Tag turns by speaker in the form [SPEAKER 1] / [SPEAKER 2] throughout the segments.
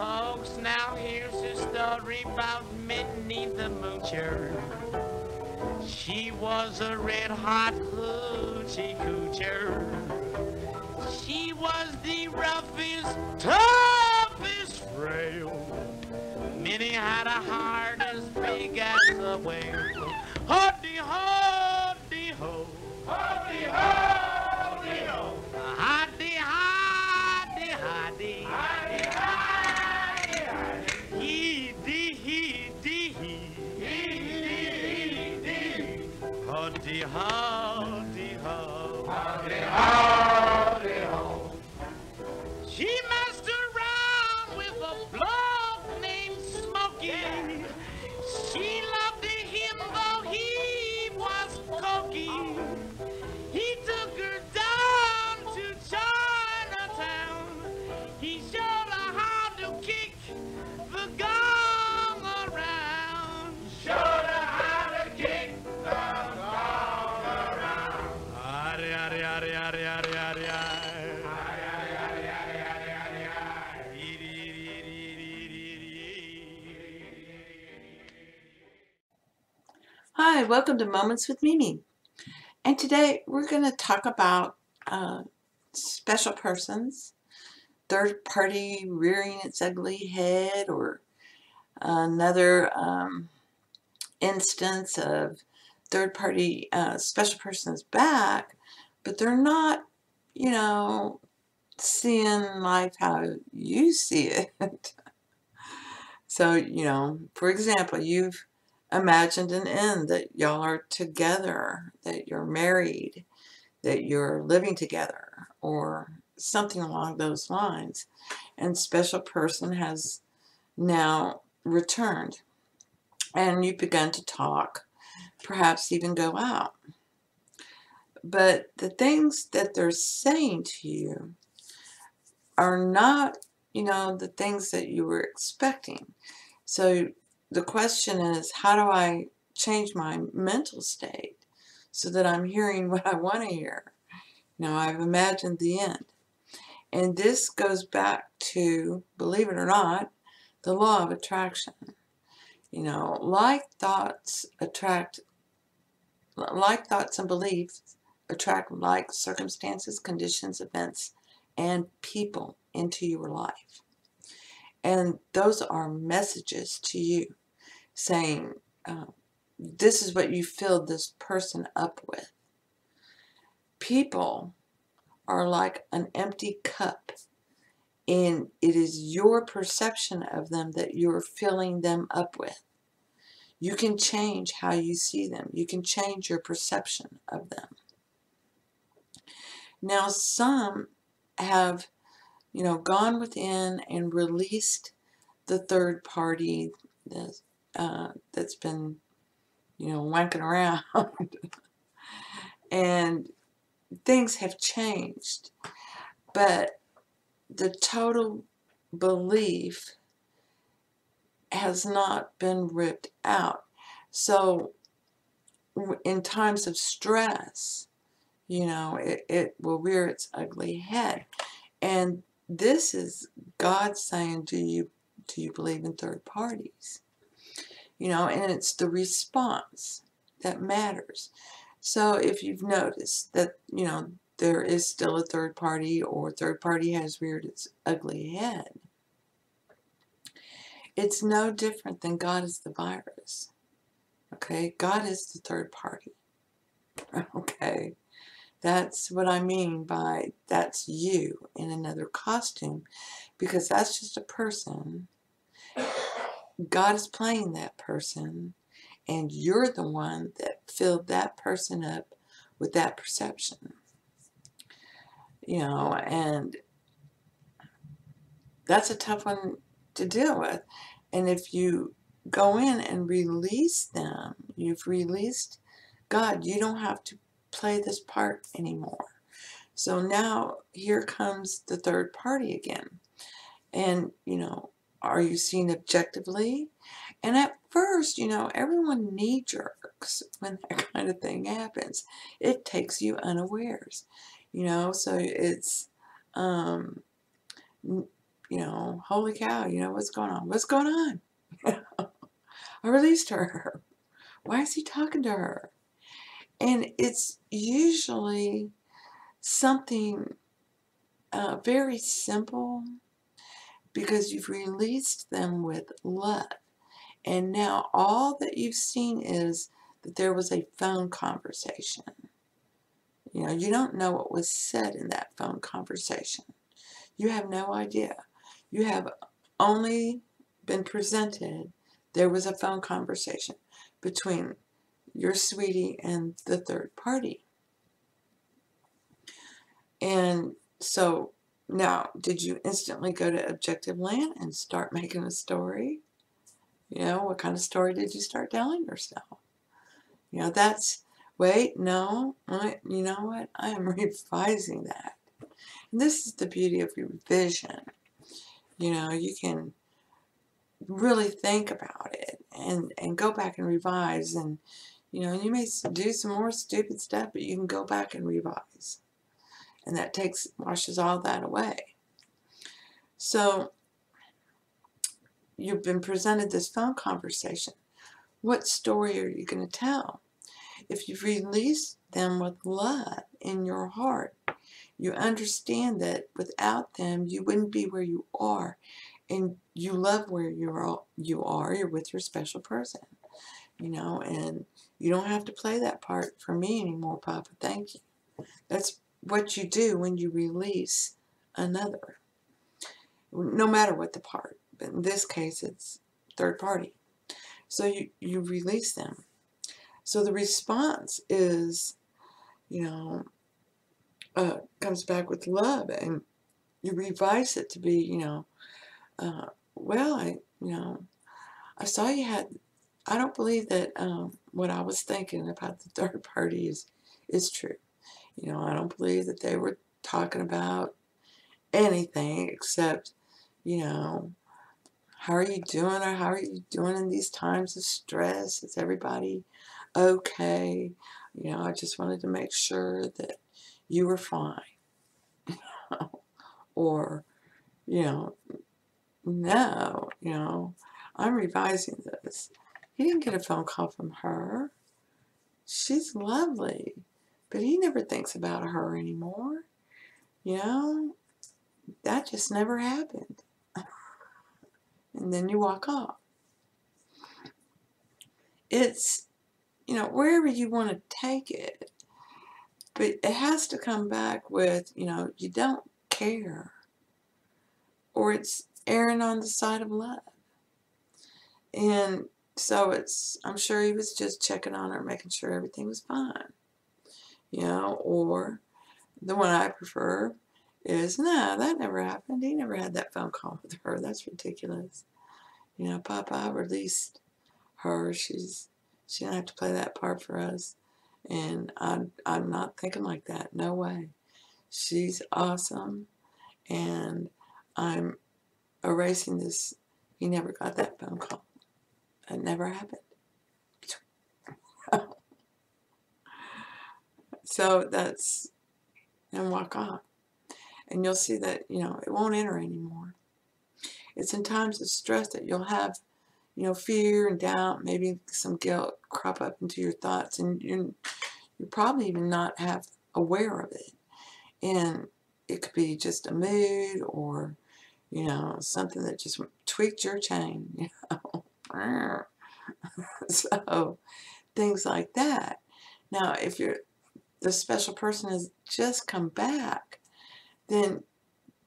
[SPEAKER 1] Folks, now here's a story about Minnie the Moocher. She was a red-hot hoochie coocher. She was the roughest, toughest frail. Minnie had a heart as big as a whale. Ho-dee-ho, ho-dee-ho, ho-dee-ho, ha-dee-ha-dee, ha-dee, ha-dee-ha-dee, hee-dee-hee-dee-hee, ho-dee-ho-dee-ho, ho-dee-ho-dee-ho. She messed around with a bloke named Smokey. She loved him though he was cokey. He took her down to Chinatown. He showed her how to kick the gong around. Showed her how to kick the gong around. Ari, ari, ari, ari, ari, ari, ari.
[SPEAKER 2] Hi, welcome to Moments with Mimi. And today we're going to talk about special persons, third party rearing its ugly head, or another instance of third party special persons back, but they're not, seeing life how you see it. So, for example, you've imagined an end that y'all are together, that you're married, that you're living together, or something along those lines. And special person has now returned, and you've begun to talk, perhaps even go out. But the things that they're saying to you are not, the things that you were expecting. So the question is, how do I change my mental state so that I'm hearing what I want to hear? I've imagined the end. And this goes back to, believe it or not, the law of attraction. Like thoughts and beliefs attract like circumstances, conditions, events, and people into your life. And those are messages to you saying, this is what you filled this person up with. People are like an empty cup, and it is your perception of them that you're filling them up with. You can change how you see them. You can change your perception of them. Now, some have, gone within and released the third party that's been, wanking around. And things have changed. But the total belief has not been ripped out. So in times of stress, it will rear its ugly head. And this is God saying, do you believe in third parties? And it's the response that matters. So if you've noticed that, there is still a third party, or third party has reared its ugly head, it's no different than God is the virus. Okay? God is the third party. Okay? That's what I mean by that's you in another costume, because that's just a person. God is playing that person, and you're the one that filled that person up with that perception. And that's a tough one to deal with. And if you go in and release them, you've released God. You don't have to play this part anymore. So now here comes the third party again. And, are you seen objectively? And at first, everyone knee-jerks when that kind of thing happens. It takes you unawares, so it's, holy cow, what's going on? What's going on? I released her. Why is he talking to her? And it's usually something very simple because you've released them with love. And now all that you've seen is that there was a phone conversation. You don't know what was said in that phone conversation. You have no idea. You have only been presented there was a phone conversation between your sweetie and the third party. And so now, did you instantly go to Objective Land and start making a story? What kind of story did you start telling yourself? Wait, no, you know what? I am revising that. And this is the beauty of revision. You can really think about it and go back and revise. And, you may do some more stupid stuff, but you can go back and revise. And that washes all that away. So you've been presented this phone conversation. What story are you going to tell? If you release them with love in your heart, you understand that without them, you wouldn't be where you are. And you love where you are. You're with your special person, and you don't have to play that part for me anymore, Papa. Thank you. That's what you do when you release another, no matter what the part. But in this case, it's third party. So you release them. So the response is, comes back with love, and you revise it to be, well, I saw you had. I don't believe that what I was thinking about the third party is true. I don't believe that they were talking about anything except, how are you doing, or how are you doing in these times of stress? Is everybody okay? I just wanted to make sure that you were fine. Or, no, I'm revising this. He didn't get a phone call from her. She's lovely, but he never thinks about her anymore. That just never happened. And then you walk off. It's, wherever you want to take it, but it has to come back with, you don't care, or it's erring on the side of love. And so I'm sure he was just checking on her, making sure everything was fine. Or the one I prefer is, no, that never happened. He never had that phone call with her. That's ridiculous. Papa released her. She didn't have to play that part for us. And I'm not thinking like that. No way. She's awesome. And I'm erasing this. He never got that phone call. It never happened. So and walk off. And you'll see that, it won't enter anymore. It's in times of stress that you'll have, fear and doubt, maybe some guilt crop up into your thoughts, and you're probably even not aware of it. And it could be just a mood, or, something that just tweaked your chain, So things like that. Now, if the special person has just come back, then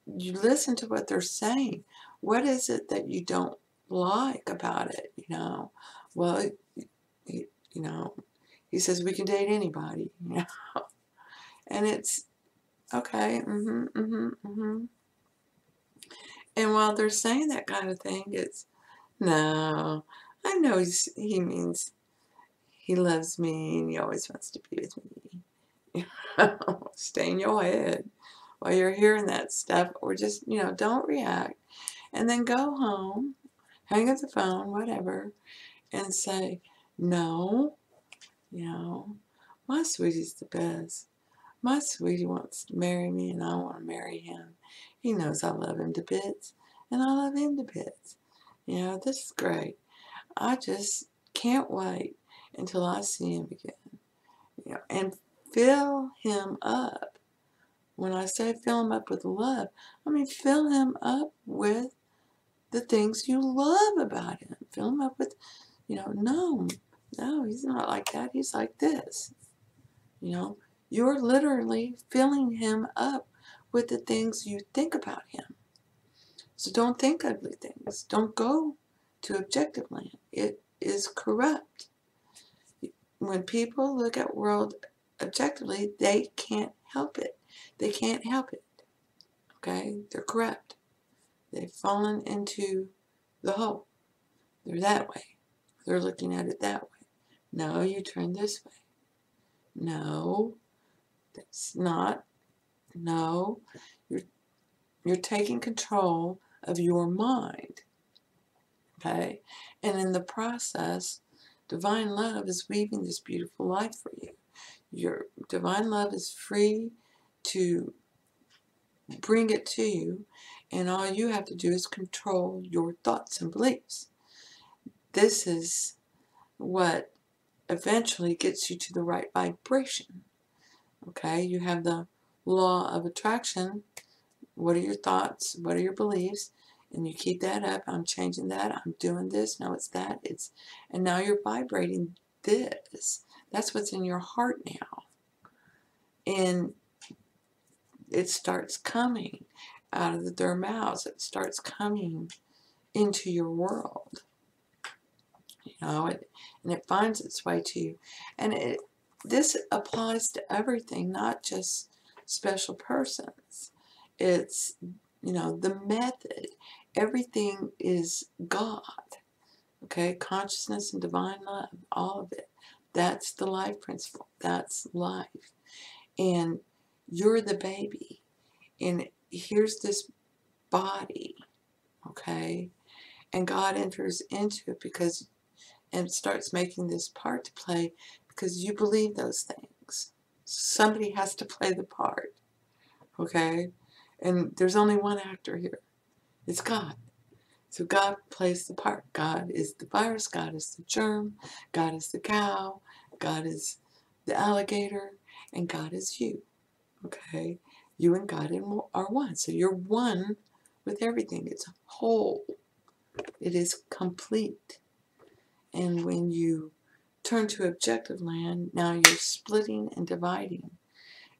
[SPEAKER 2] you listen to what they're saying. What is it that you don't like about it? Well, he says we can date anybody, and it's okay. And while they're saying that kind of thing, it's, no, I know he means he loves me and he always wants to be with me. Stay in your head while you're hearing that stuff, or just, don't react. And then go home, hang up the phone, whatever, and say, no, my sweetie's the best. My sweetie wants to marry me, and I want to marry him. He knows I love him to bits, and I love him to bits. You know, this is great. I just can't wait until I see him again. You know, and fill him up. When I say fill him up with love, I mean fill him up with the things you love about him. Fill him up with, you know, no, he's not like that. He's like this. You know, you're literally filling him up with the things you think about him. So don't think ugly things. Don't go to objective land. It is corrupt. When people look at world objectively, they can't help it. They can't help it. Okay? They're corrupt. They've fallen into the hole. They're that way. They're looking at it that way. No, you turn this way. No, that's not. No, you're taking control of your mind. Okay? And in the process, divine love is weaving this beautiful life for you. Your divine love is free to bring it to you, and all you have to do is control your thoughts and beliefs. This is what eventually gets you to the right vibration. Okay, you have the law of attraction. What are your thoughts? What are your beliefs? And you keep that up. I'm changing that. I'm doing this. No, it's that. And now you're vibrating this. That's what's in your heart now. And it starts coming out of their mouths. It starts coming into your world. You know, and it finds its way to you. And this applies to everything, not just special persons. It's, you know, the method. Everything is God. Okay? Consciousness and divine love. All of it. That's the life principle. That's life. And you're the baby. And here's this body. Okay? And God enters into it and starts making this part to play because you believe those things. Somebody has to play the part. Okay? And there's only one actor here. It's God. So God plays the part. God is the virus. God is the germ. God is the cow. God is the alligator. And God is you. Okay? You and God are one. So you're one with everything. It's whole. It is complete. And when you turn to objective land, now you're splitting and dividing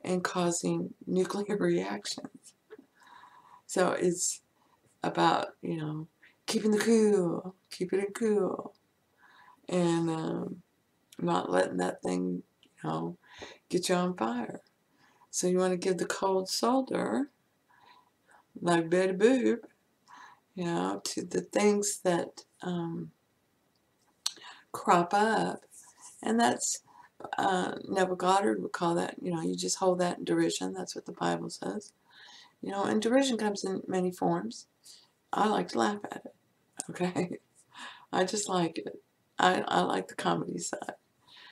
[SPEAKER 2] and causing nuclear reactions. So it's about, you know, keeping it cool, and not letting that thing, you know, get you on fire. So you want to give the cold shoulder, like Betty Boop, you know, to the things that crop up. And that's, Neville Goddard would call that, you know, you just hold that in derision. That's what the Bible says. You know, and derision comes in many forms. I like to laugh at it, okay? I just like it. I like the comedy side.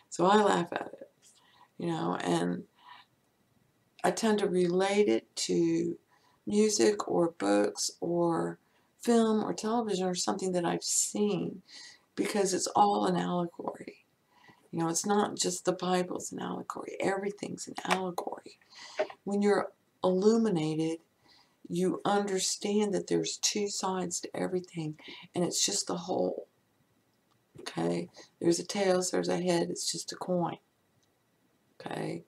[SPEAKER 2] So I laugh at it, you know, and I tend to relate it to music or books or film or television or something that I've seen because it's all an allegory. You know, it's not just the Bible's an allegory. Everything's an allegory. When you're illuminated, you understand that there's two sides to everything, and it's just the whole. Okay? There's a tails, there's a head, it's just a coin. Okay?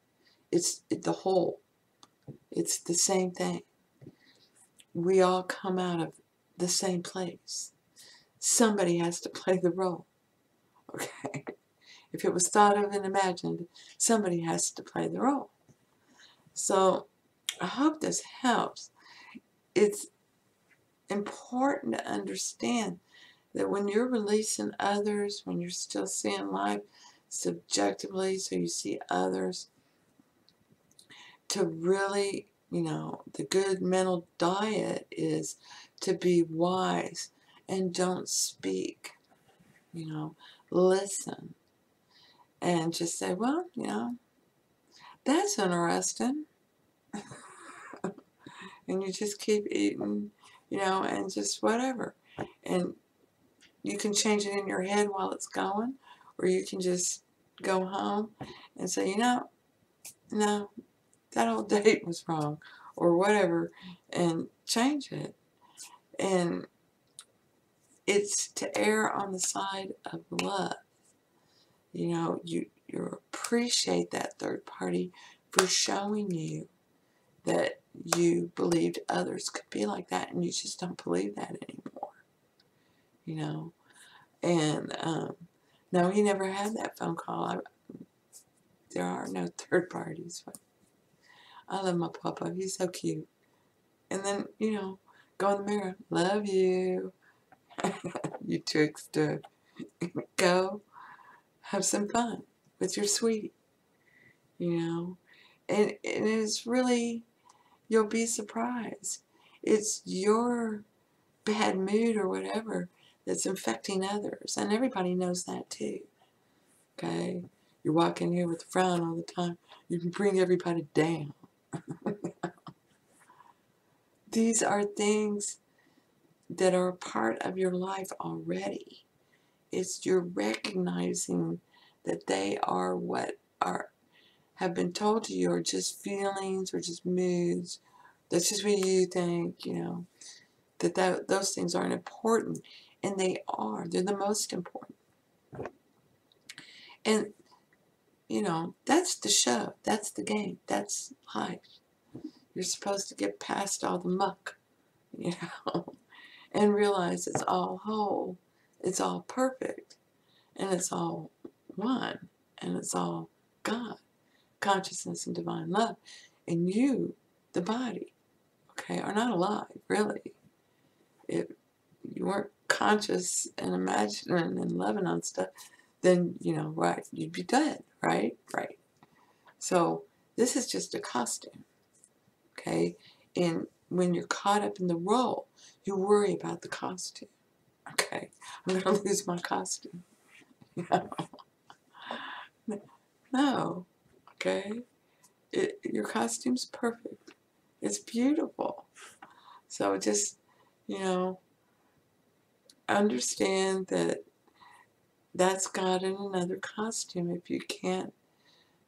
[SPEAKER 2] It's the whole. It's the same thing. We all come out of the same place. Somebody has to play the role. Okay? If it was thought of and imagined, somebody has to play the role. So I hope this helps. It's important to understand that when you're releasing others, when you're still seeing life subjectively, so you see others, to really, you know, the good mental diet is to be wise and don't speak, you know, listen and just say, well, you know, that's interesting. And you just keep eating you know, and just whatever. And you can change it in your head while it's going, or you can just go home and say, you know, no, that whole date was wrong, or whatever, and change it. And it's to err on the side of love. You know, you appreciate that third party for showing you that you believed others could be like that, and you just don't believe that anymore. You know, and no, he never had that phone call. There are no third parties. But I love my papa. He's so cute. And then, you know, go in the mirror. Love you. You trickster. Go have some fun with your sweetie. You know, and it's really, you'll be surprised. It's your bad mood or whatever that's infecting others, and everybody knows that too. Okay, you walk in here with a frown all the time, you can bring everybody down. These are things that are a part of your life already. It's you're recognizing that they are what are have been told to you are just feelings or just moods. That's just what you think, you know, that those things aren't important. And they are. They're the most important. And, you know, that's the show. That's the game. That's life. You're supposed to get past all the muck, you know, and realize it's all whole. It's all perfect. And it's all one. And it's all God. Consciousness and divine love. And you, the body, okay, are not alive, really. If you weren't conscious and imagining and loving on stuff, then, you know, right, you'd be dead, right? Right. So this is just a costume, okay? And when you're caught up in the role, you worry about the costume, okay? I'm going to lose my costume. No, okay? Your costume's perfect. It's beautiful. So just, you know, understand that that's God in another costume. If you can't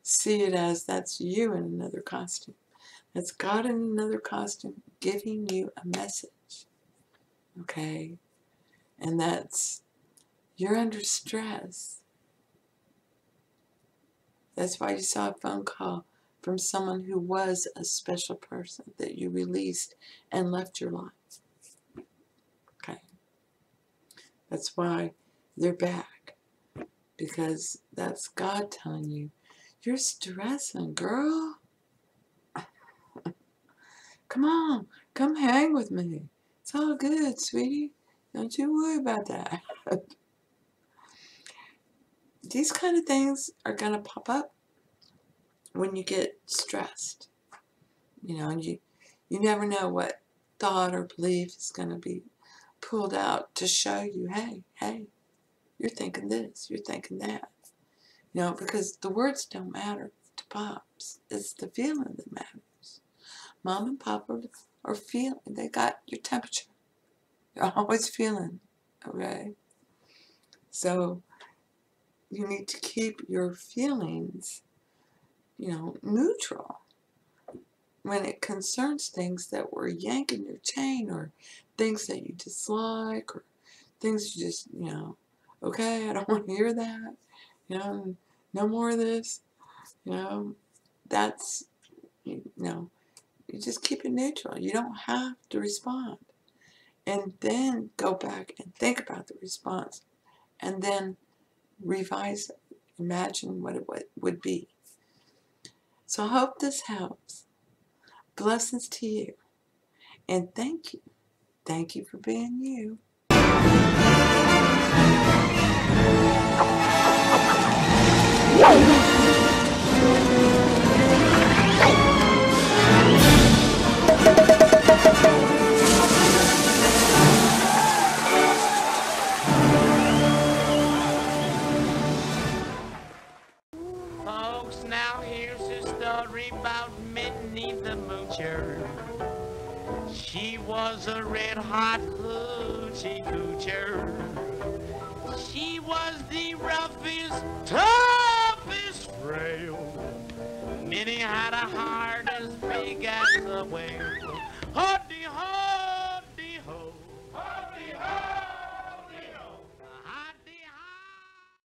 [SPEAKER 2] see it as that's you in another costume, that's God in another costume giving you a message, okay? And that's, you're under stress. That's why you saw a phone call from someone who was a special person that you released and left your life, okay? That's why they're back, because that's God telling you, you're stressing, girl. Come on, come hang with me. It's all good, sweetie. Don't you worry about that. These kind of things are going to pop up when you get stressed. You know, and you never know what thought or belief is going to be pulled out to show you, hey, you're thinking this, you're thinking that. You know, because the words don't matter to Pops. It's the feeling that matters. Mom and Pop are feeling. They got your temperature. They're always feeling, okay? So you need to keep your feelings, you know, neutral when it concerns things that were yanking your chain, or things that you dislike, or things you just, you know, okay, I don't want to hear that, you know, no more of this, you know, that's, you know, you just keep it neutral. You don't have to respond. And then go back and think about the response, and then revise it. Imagine what it would be. So I hope this helps. Blessings to you. And thank you. Thank you for being you.
[SPEAKER 1] Folks, now here's a story about Minnie the Moocher. She was a red hot hoochie coocher. She was the roughest, toughest frail. Minnie had a heart as big as a whale.